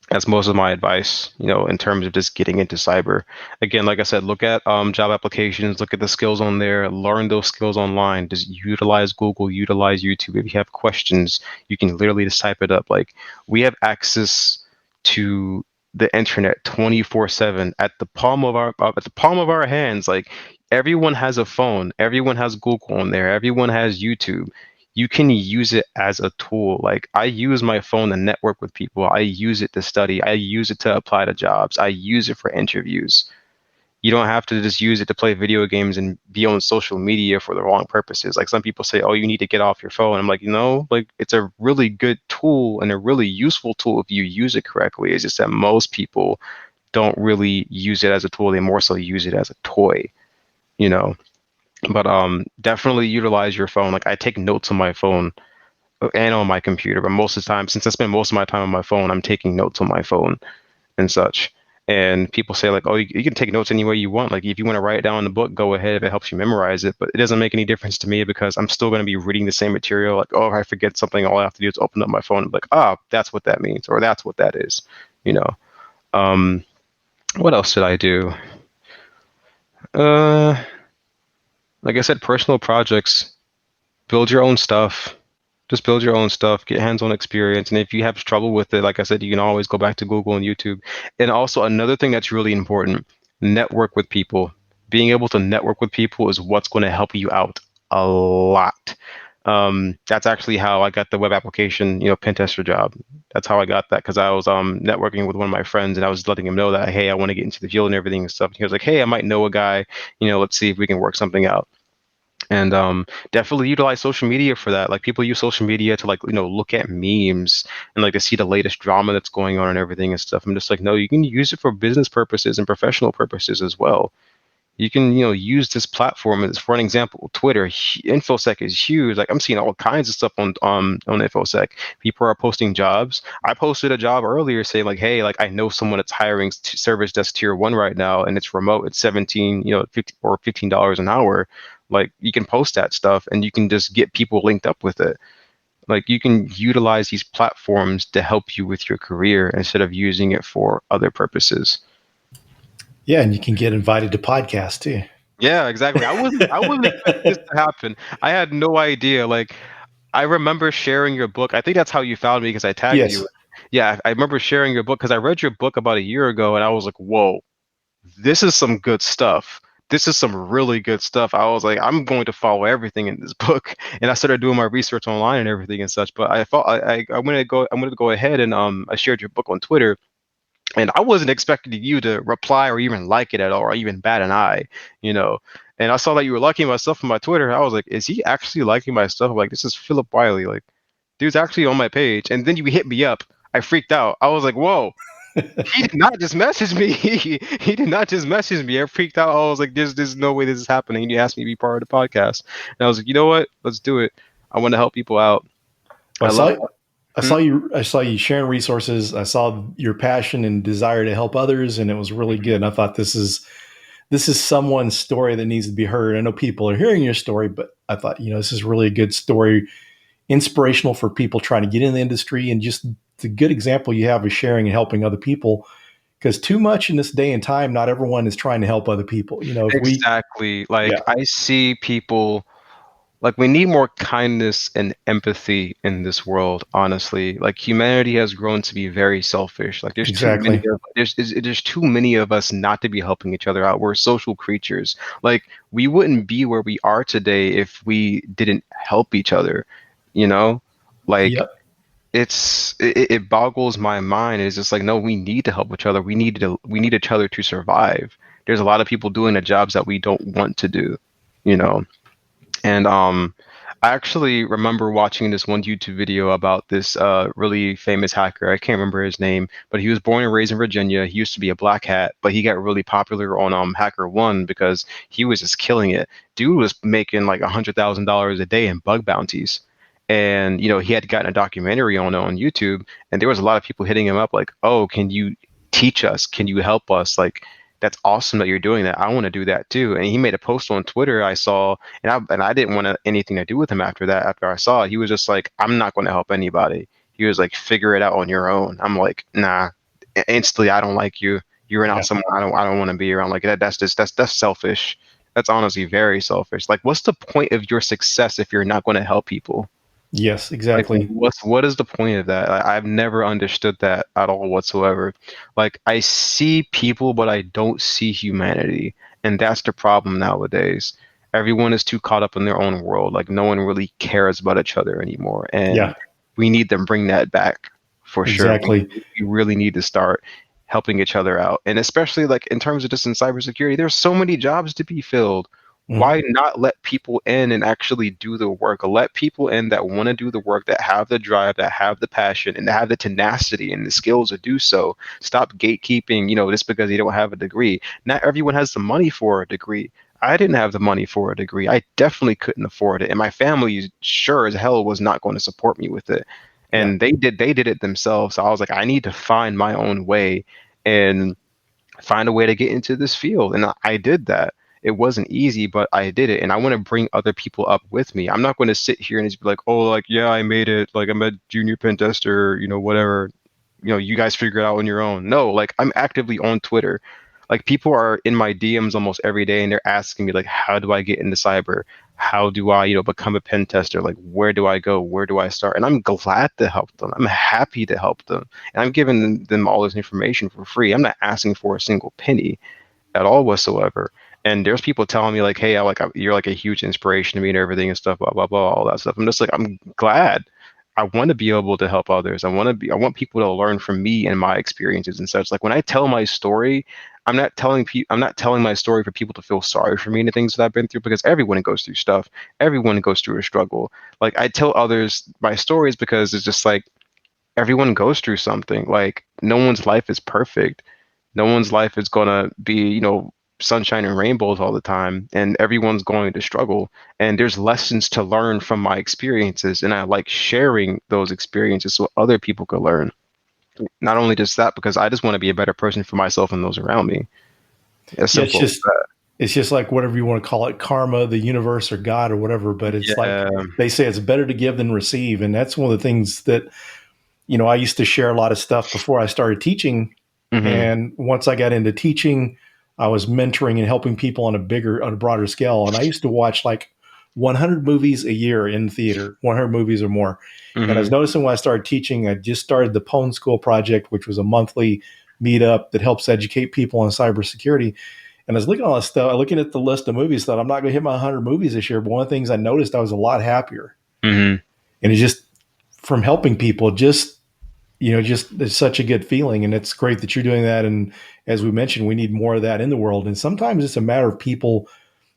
Speaker 4: that's most of my advice, in terms of just getting into cyber. Again, like I said, look at job applications, look at the skills on there, learn those skills online. Just utilize Google, utilize YouTube. If you have questions, you can literally just type it up. Like, we have access to the internet 24/7 at the palm of our hands. Like, everyone has a phone, everyone has Google on there, everyone has YouTube. You can use it as a tool. Like, I use my phone to network with people. I use it to study. I use it to apply to jobs. I use it for interviews. You don't have to just use it to play video games and be on social media for the wrong purposes. Like, some people say, oh, you need to get off your phone. I'm like, like, it's a really good tool and a really useful tool if you use it correctly. It's just that most people don't really use it as a tool. They more so use it as a toy, But definitely utilize your phone. Like, I take notes on my phone and on my computer, but most of the time, since I spend most of my time on my phone, I'm taking notes on my phone and such. And people say like, oh, you can take notes any way you want. Like, if you want to write it down in the book, go ahead if it helps you memorize it. But it doesn't make any difference to me because I'm still going to be reading the same material. Like, oh, if I forget something, all I have to do is open up my phone and be like, oh, that's what that means, or that's what that is. What else did I do? Like I said, personal projects, build your own stuff. Just build your own stuff, get hands-on experience. And if you have trouble with it, like I said, you can always go back to Google and YouTube. And also another thing that's really important, network with people. Being able to network with people is what's going to help you out a lot. That's actually how I got the web application, pen tester job. That's how I got that, because I was networking with one of my friends and I was letting him know that, hey, I want to get into the field and everything and stuff. And he was like, hey, I might know a guy, let's see if we can work something out. And definitely utilize social media for that. Like, people use social media to look at memes and like to see the latest drama that's going on and everything and stuff. I'm just like, no, you can use it for business purposes and professional purposes as well. You can, use this platform as, for an example, Twitter. InfoSec is huge. Like, I'm seeing all kinds of stuff on InfoSec. People are posting jobs. I posted a job earlier saying like, hey, like, I know someone that's hiring service desk tier 1 right now, and it's remote. It's $17, $15 an hour. Like, you can post that stuff and you can just get people linked up with it. Like, you can utilize these platforms to help you with your career instead of using it for other purposes.
Speaker 3: Yeah, and you can get invited to podcasts too.
Speaker 4: Yeah, exactly. I wasn't expecting this to happen. I had no idea. Like, I remember sharing your book. I think that's how you found me, because I tagged you. Yeah, I remember sharing your book because I read your book about a year ago and I was like, whoa, this is some good stuff. This is some really good stuff. I was like, I'm going to follow everything in this book. And I started doing my research online and everything and such. But I wanted to go ahead and I shared your book on Twitter. And I wasn't expecting you to reply or even like it at all, or even bat an eye, And I saw that you were liking my stuff on my Twitter. I was like, is he actually liking my stuff? I'm like, this is Phillip Wylie. Like, dude's actually on my page. And then you hit me up. I freaked out. I was like, whoa. He did not just message me. He did not just message me. I freaked out. I was like, there's no way this is happening. And he asked me to be part of the podcast. And I was like, you know what? Let's do it. I want to help people out.
Speaker 3: Well,
Speaker 4: I love
Speaker 3: I saw you sharing resources. I saw your passion and desire to help others, and it was really good. And I thought this is someone's story that needs to be heard. I know people are hearing your story, but I thought, this is really a good story, inspirational for people trying to get in the industry, and just the good example you have of sharing and helping other people. Because too much in this day and time, not everyone is trying to help other people. If
Speaker 4: exactly. Like
Speaker 3: yeah,
Speaker 4: I see people like we need more kindness and empathy in this world, honestly. Like humanity has grown to be very selfish. Like
Speaker 3: exactly.
Speaker 4: there's too many of us not to be helping each other out. We're social creatures. Like we wouldn't be where we are today if we didn't help each other, you know? Like
Speaker 3: Yep.
Speaker 4: it boggles my mind. It's just like, no, we need to help each other. We need each other to survive. There's a lot of people doing the jobs that we don't want to do, you know? And I actually remember watching this one YouTube video about this really famous hacker. I can't remember his name, but he was born and raised in Virginia. He used to be a black hat, but he got really popular on HackerOne because he was just killing it. Dude was making like $100,000 a day in bug bounties. And he had gotten a documentary on it on YouTube, and there was a lot of people hitting him up like, "Oh, can you teach us? Can you help us? Like, that's awesome that you're doing that. I want to do that too." And he made a post on Twitter I saw, and I didn't want anything to do with him after that. After I saw it, he was just like, "I'm not going to help anybody." He was like, "Figure it out on your own." I'm like, "Nah." Instantly, I don't like you. You're not
Speaker 3: Yeah.
Speaker 4: someone I don't want to be around. Like that. That's selfish. That's honestly very selfish. Like, what's the point of your success if you're not going to help people?
Speaker 3: Yes,
Speaker 4: Like,
Speaker 3: exactly.
Speaker 4: what is the point of that? I've never understood that at all whatsoever. Like, I see people, but I don't see humanity, and that's the problem nowadays. Everyone is too caught up in their own world. Like, no one really cares about each other anymore,
Speaker 3: Yeah,
Speaker 4: and we need to bring that back for sure.
Speaker 3: exactly.
Speaker 4: We really need to start helping each other out, and especially like in terms of just in cybersecurity, there's so many jobs to be filled.
Speaker 3: Mhm.
Speaker 4: Why not let people in and actually do the work? Let people in that want to do the work, that have the drive, that have the passion, and that have the tenacity and the skills to do so. Stop gatekeeping, just because they don't have a degree. Not everyone has the money for a degree. I didn't have the money for a degree. I definitely couldn't afford it. And my family sure as hell was not going to support me with it.
Speaker 3: Yeah.
Speaker 4: And they did it themselves. So I was like, I need to find my own way and find a way to get into this field. And I did that. It wasn't easy, but I did it. And I want to bring other people up with me. I'm not going to sit here and just be like, oh, like, yeah, I made it. Like, I'm a junior pen tester, whatever. You guys figure it out on your own. No, like, I'm actively on Twitter. Like, people are in my DMs almost every day, and they're asking me, like, how do I get into cyber? How do I, become a pen tester? Like, where do I go? Where do I start? And I'm glad to help them. I'm happy to help them. And I'm giving them all this information for free. I'm not asking for a single penny at all whatsoever. And there's people telling me like, "Hey, you're like a huge inspiration to me and everything and stuff, blah blah blah, all that stuff." I'm just like, I'm glad. I want to be able to help others. I want people to learn from me and my experiences and such. Like when I tell my story, I'm not telling my story for people to feel sorry for me and the things that I've been through, because everyone goes through stuff. Everyone goes through a struggle. Like I tell others my stories because it's just like everyone goes through something. Like no one's life is perfect. No one's life is gonna be, sunshine and rainbows all the time, and everyone's going to struggle. And there's lessons to learn from my experiences, and I like sharing those experiences so other people could learn. Not only just that, because I just want to be a better person for myself and those around me. As
Speaker 3: Yeah,
Speaker 4: simple as that.
Speaker 3: it's just like whatever you want to call it, karma, the universe, or God, or whatever. But it's like
Speaker 4: Yeah.
Speaker 3: they say it's better to give than receive, and that's one of the things that I used to share a lot of stuff before I started teaching,
Speaker 4: Hmm.
Speaker 3: and once I got into teaching, I was mentoring and helping people on a broader scale. And I used to watch like 100 movies a year in theater, 100 movies or more. And I was
Speaker 4: Hmm.
Speaker 3: noticing when I started teaching, I just started the Pwn School Project, which was a monthly meetup that helps educate people on cybersecurity. And I was looking at all this stuff, looking at the list of movies, thought I'm not going to hit my 100 movies this year. But one of the things I noticed, I was a lot happier.
Speaker 4: Hmm.
Speaker 3: And it's just from helping people, just it's such a good feeling. And it's great that you're doing that. And as we mentioned, we need more of that in the world. And sometimes it's a matter of people,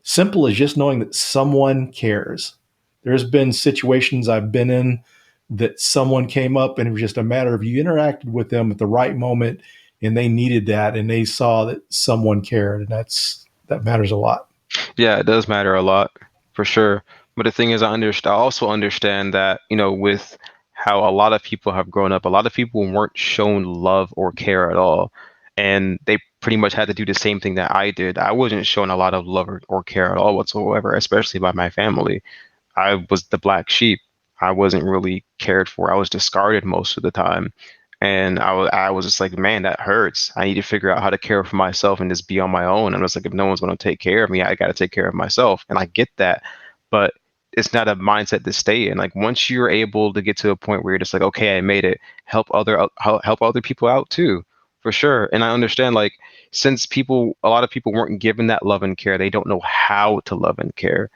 Speaker 3: simple as just knowing that someone cares. There's been situations I've been in that someone came up and it was just a matter of you interacted with them at the right moment. and they needed that, and they saw that someone cared, and that matters a lot.
Speaker 4: Yeah, it does matter a lot for sure. But the thing is, I also understand that, with how a lot of people have grown up, a lot of people weren't shown love or care at all. And they pretty much had to do the same thing that I did. I wasn't shown a lot of love or care at all whatsoever, especially by my family. I was the black sheep. I wasn't really cared for. I was discarded most of the time. And I was just like, man, that hurts. I need to figure out how to care for myself and just be on my own. And I was like, if no one's going to take care of me, I got to take care of myself. And I get that, but it's not a mindset to stay in. Like once you're able to get to a point where you're just like, okay, I made it. Help other people out too, for sure. And I understand, like, since a lot of people weren't given that love and care, they don't know how to love and care,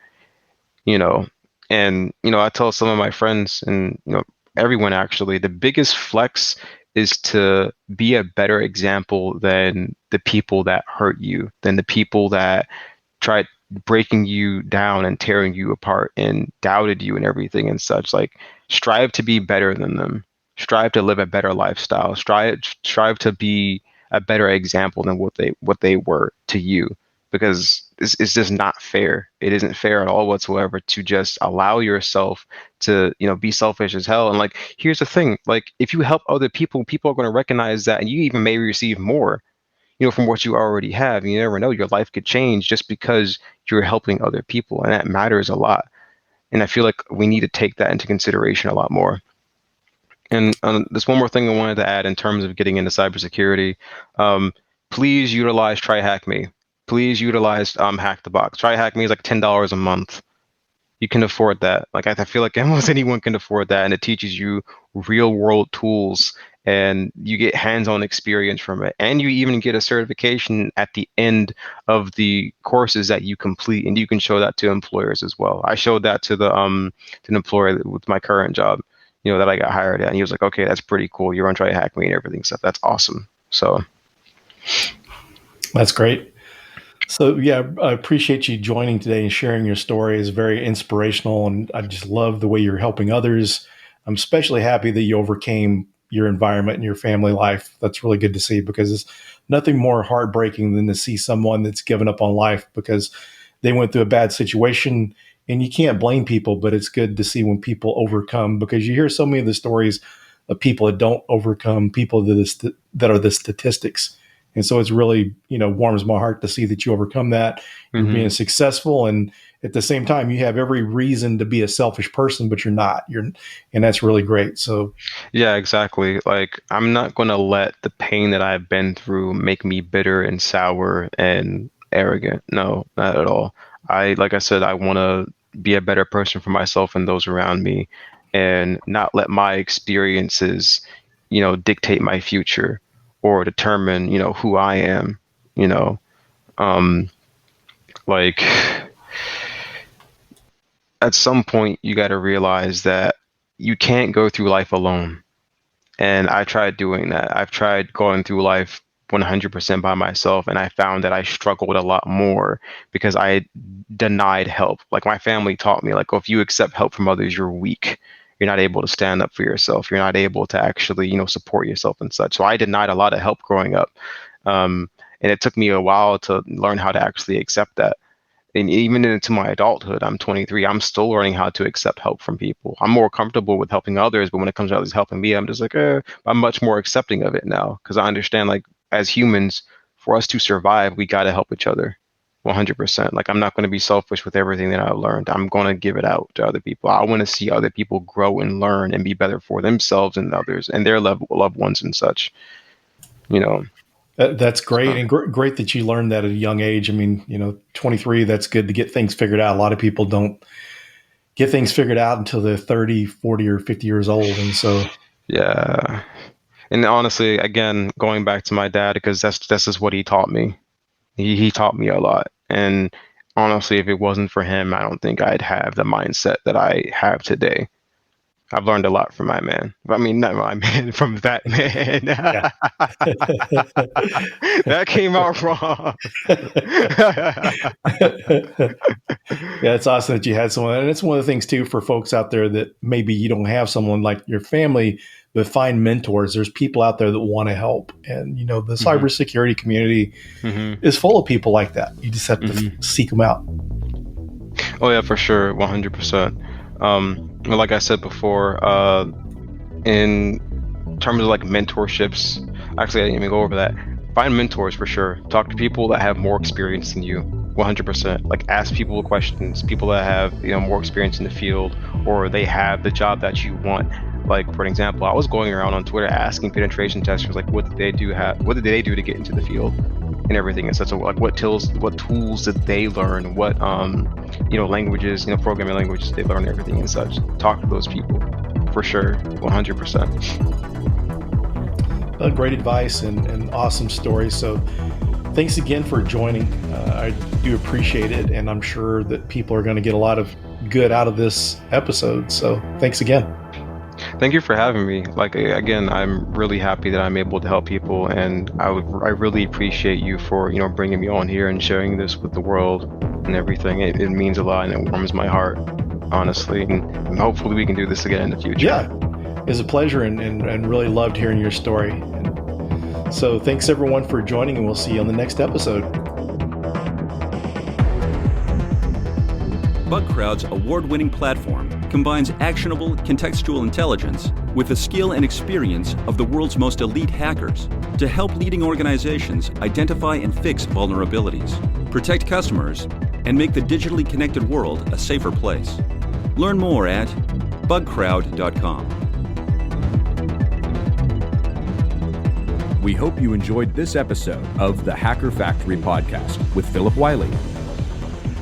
Speaker 4: you know. And I tell some of my friends and everyone actually, the biggest flex is to be a better example than the people that hurt you, than the people that tried breaking you down and tearing you apart and doubted you and everything and such. Like, strive to be better than them. Strive to live a better lifestyle. Strive to be a better example than what they were to you, because it's just not fair. It isn't fair at all whatsoever to just allow yourself to, be selfish as hell. And like, here's the thing, like if you help other people, people are going to recognize that, and you even may receive more, from what you already have. You never know, your life could change just because you're helping other people, and that matters a lot. And I feel like we need to take that into consideration a lot more. And there's one more thing I wanted to add in terms of getting into cybersecurity. Please utilize TryHackMe. Please utilize Hack the Box. TryHackMe is like $10 a month. You can afford that. Like I feel like almost anyone can afford that, and it teaches you real world tools, and you get hands-on experience from it, and you even get a certification at the end of the courses that you complete, and you can show that to employers as well. I showed that to an employer with my current job, that I got hired at, and he was like, "Okay, that's pretty cool. You're on TryHackMe and everything stuff. That's awesome." So
Speaker 3: that's great. So yeah, I appreciate you joining today and sharing your story. It's very inspirational, and I just love the way you're helping others. I'm especially happy that you overcame your environment and your family life. That's really good to see, because it's nothing more heartbreaking than to see someone that's given up on life because they went through a bad situation. And you can't blame people, but it's good to see when people overcome, because you hear so many of the stories of people that don't overcome, people that are the statistics. And so it's really, warms my heart to see that you overcome that. You're being successful, and at the same time, you have every reason to be a selfish person, but you're not. And that's really great. So,
Speaker 4: yeah, exactly. Like, I'm not going to let the pain that I've been through make me bitter and sour and arrogant. No, not at all. Like I said, I want to be a better person for myself and those around me, and not let my experiences, dictate my future or determine, who I am, like at some point you got to realize that you can't go through life alone. And I tried doing that. I've tried going through life 100% by myself, and I found that I struggled a lot more because I denied help. Like my family taught me, like, oh, if you accept help from others, you're weak. You're not able to stand up for yourself. You're not able to actually, support yourself and such. So I denied a lot of help growing up. And it took me a while to learn how to actually accept that. And even into my adulthood, I'm 23, I'm still learning how to accept help from people. I'm more comfortable with helping others, but when it comes to others helping me, I'm just like, I'm much more accepting of it now, because I understand, like, as humans, for us to survive, we got to help each other 100%. Like, I'm not going to be selfish with everything that I've learned. I'm going to give it out to other people. I want to see other people grow and learn and be better for themselves and others and their loved ones and such,
Speaker 3: That's great. And great that you learned that at a young age. I mean, 23, that's good to get things figured out. A lot of people don't get things figured out until they're 30, 40, or 50 years old. And so,
Speaker 4: yeah. And honestly, again, going back to my dad, because that's just what he taught me. He taught me a lot. And honestly, if it wasn't for him, I don't think I'd have the mindset that I have today. I've learned a lot from my man. I mean, not my man, from that man. That came out wrong.
Speaker 3: Yeah, it's awesome that you had someone. And it's one of the things, too, for folks out there that maybe you don't have someone like your family, but find mentors. There's people out there that want to help. And, you know, the cybersecurity community is full of people like that. You just have to seek them out.
Speaker 4: Oh, yeah, for sure. 100%. Like I said before, in terms of like mentorships, actually, I didn't even go over that. Find mentors for sure. Talk to people that have more experience than you. 100%. Like, ask people questions, people that have, you know, more experience in the field, or they have the job that you want. Like, for an example, I was going around on Twitter asking penetration testers, like, what did they do to get into the field and everything, and such. So, like, what tools did they learn? What you know, languages, you know, programming languages they learn, everything and such. Talk to those people for sure. 100%.
Speaker 3: Great advice and awesome stories. So thanks again for joining. I do appreciate it, and I'm sure that people are going to get a lot of good out of this episode. So thanks again.
Speaker 4: Thank you for having me. Like, again, I'm really happy that I'm able to help people, and I really appreciate you for, you know, bringing me on here and sharing this with the world and everything. It means a lot, and it warms my heart, honestly. And hopefully we can do this again in the future.
Speaker 3: Yeah, it's a pleasure, and really loved hearing your story. And so thanks everyone for joining, and we'll see you on the next episode.
Speaker 2: BugCrowd's award-winning platform combines actionable contextual intelligence with the skill and experience of the world's most elite hackers to help leading organizations identify and fix vulnerabilities, protect customers, and make the digitally connected world a safer place. Learn more at bugcrowd.com.
Speaker 1: We hope you enjoyed this episode of the Hacker Factory podcast with Phillip Wylie.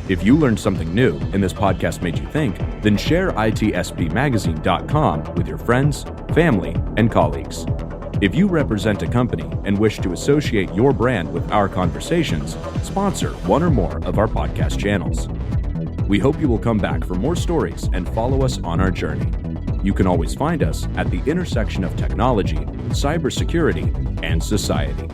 Speaker 1: If you learned something new and this podcast made you think, then share itspmagazine.com with your friends, family, and colleagues. If you represent a company and wish to associate your brand with our conversations, sponsor one or more of our podcast channels. We hope you will come back for more stories and follow us on our journey. You can always find us at the intersection of technology, cybersecurity, and society.